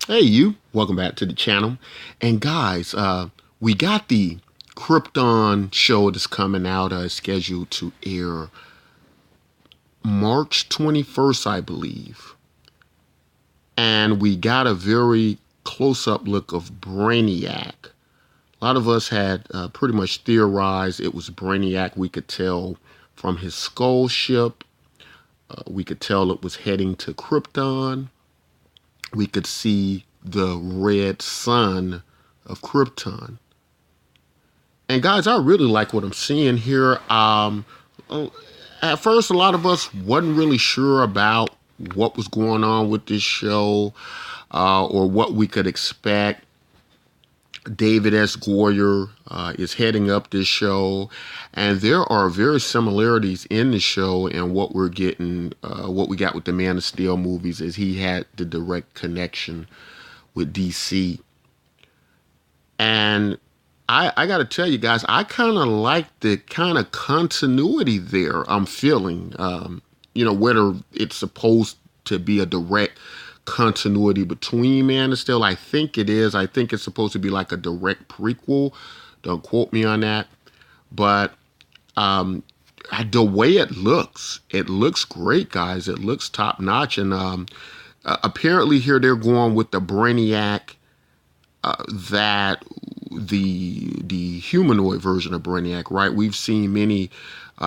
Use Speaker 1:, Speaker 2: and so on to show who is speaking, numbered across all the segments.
Speaker 1: Hey, you. Welcome back to the channel. And guys, we got the Krypton show that's coming out, scheduled to air March 21st, I believe. And we got a very close up look of Brainiac. A lot of us had pretty much theorized it was Brainiac. We could tell from his skull ship, we could tell it was heading to Krypton. We could see the red sun of Krypton. And guys, I really like what I'm seeing here. At first, a lot of us wasn't really sure about what was going on with this show or what we could expect. David S. Goyer is heading up this show, and there are very similarities in the show and what we're getting, what we got with the Man of Steel movies, is he had the direct connection with DC. And I got to tell you guys, I kind of like the kind of continuity there I'm feeling. Whether it's supposed to be a direct continuity between Man of Steel, I think it is. I think it's supposed to be like a direct prequel. Don't quote me on that. But the way it looks great, guys. It looks top notch. And apparently here they're going with the Brainiac, that the humanoid version of Brainiac, right? We've seen many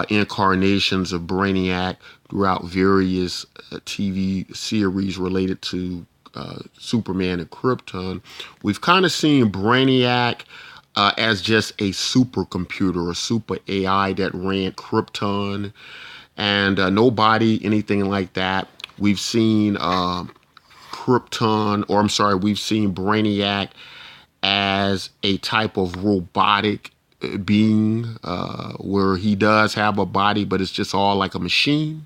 Speaker 1: incarnations of Brainiac throughout various TV series related to Superman and Krypton. We've kind of seen Brainiac as just a supercomputer, a super AI that ran Krypton, and nobody, anything like that. We've seen we've seen Brainiac as a type of robotic being where he does have a body, but it's just all like a machine.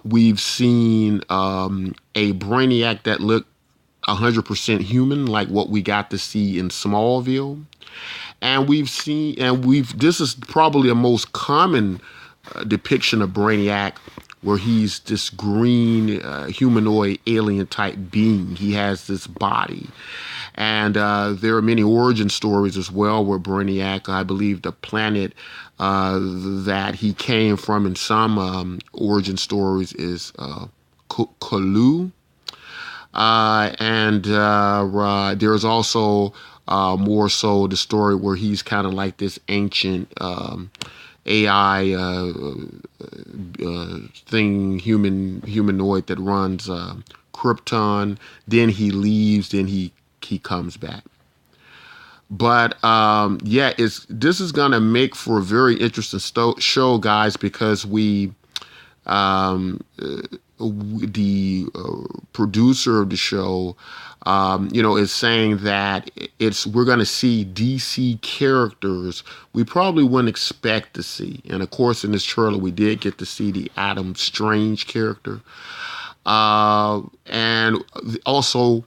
Speaker 1: We've seen a Brainiac that looked 100% human, like what we got to see in Smallville. This is probably a most common depiction of Brainiac, where he's this green humanoid alien type being. He has this body. And there are many origin stories as well where Brainiac, I believe the planet that he came from in some origin stories is Colu. There's also more so the story where he's kind of like this ancient AI humanoid that runs Krypton. Then he leaves. Then he comes back. But this is gonna make for a very interesting show, guys, because the producer of the show, is saying that we're going to see DC characters we probably wouldn't expect to see. And of course, in this trailer, we did get to see the Adam Strange character, and also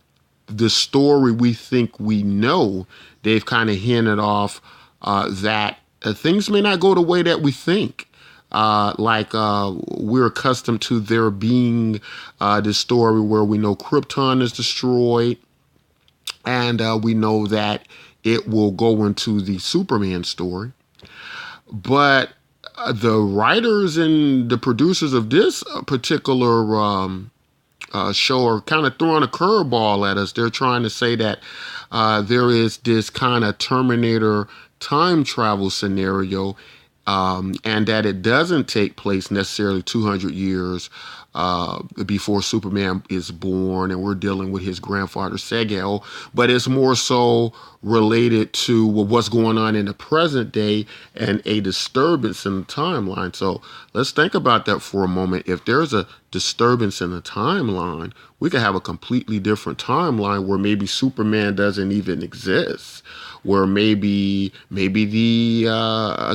Speaker 1: the story we think we know. They've kind of hinted off that things may not go the way that we think. We're accustomed to there being this story where we know Krypton is destroyed, and we know that it will go into the Superman story. But the writers and the producers of this particular show are kind of throwing a curveball at us. They're trying to say that there is this kind of Terminator time travel scenario, and that it doesn't take place necessarily 200 years before Superman is born, and we're dealing with his grandfather Segel, but it's more so related to what's going on in the present day and a disturbance in the timeline. So let's think about that for a moment. If there's a disturbance in the timeline, we could have a completely different timeline where maybe Superman doesn't even exist, where maybe the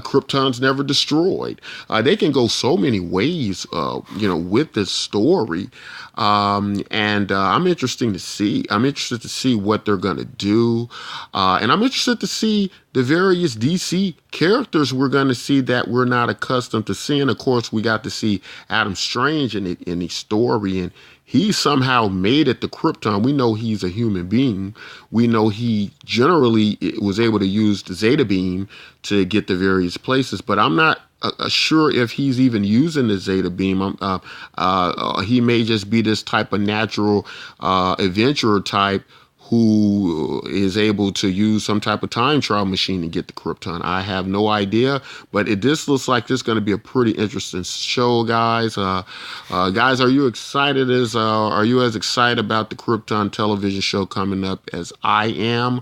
Speaker 1: Krypton's never destroyed. They can go so many ways, with this story, and I'm interested to see. I'm interested to see what they're gonna do, and I'm interested to see the various DC characters we're going to see that we're not accustomed to seeing. Of course, we got to see Adam Strange in the story, and he somehow made it to Krypton. We know he's a human being. We know he generally was able to use the Zeta beam to get to various places, but I'm not sure if he's even using the Zeta beam. He may just be this type of natural adventurer type who is able to use some type of time travel machine to get to Krypton. I have no idea, but this looks like this is going to be a pretty interesting show, guys. Guys, are you excited are you as excited about the Krypton television show coming up as I am?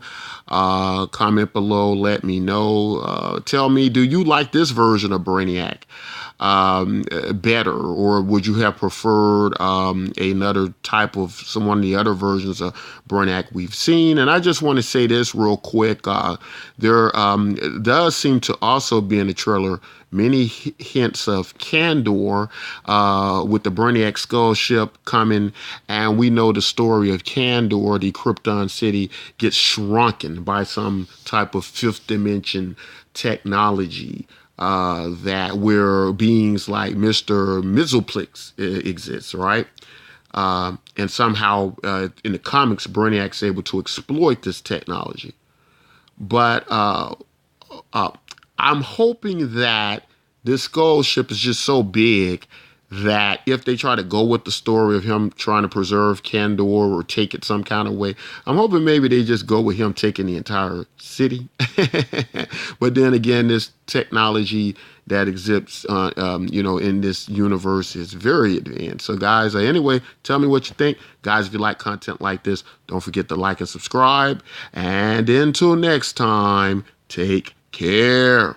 Speaker 1: Comment below, let me know. Tell me, do you like this version of Brainiac better, or would you have preferred another type of one of the other versions of Brainiac we've seen? And I just want to say this real quick. There does seem to also be in the trailer many hints of Kandor with the Brainiac skull ship coming, and we know the story of Kandor, the Krypton city, gets shrunken by some type of fifth dimension technology that where beings like Mr. Mizzleplix exists, right? And somehow in the comics, Brainiac's able to exploit this technology. But I'm hoping that this skull ship is just so big that if they try to go with the story of him trying to preserve Kandor or take it some kind of way, I'm hoping maybe they just go with him taking the entire city. But then again, this technology that exists, in this universe is very advanced. So guys, anyway, tell me what you think. Guys, if you like content like this, don't forget to like and subscribe. And until next time, take care.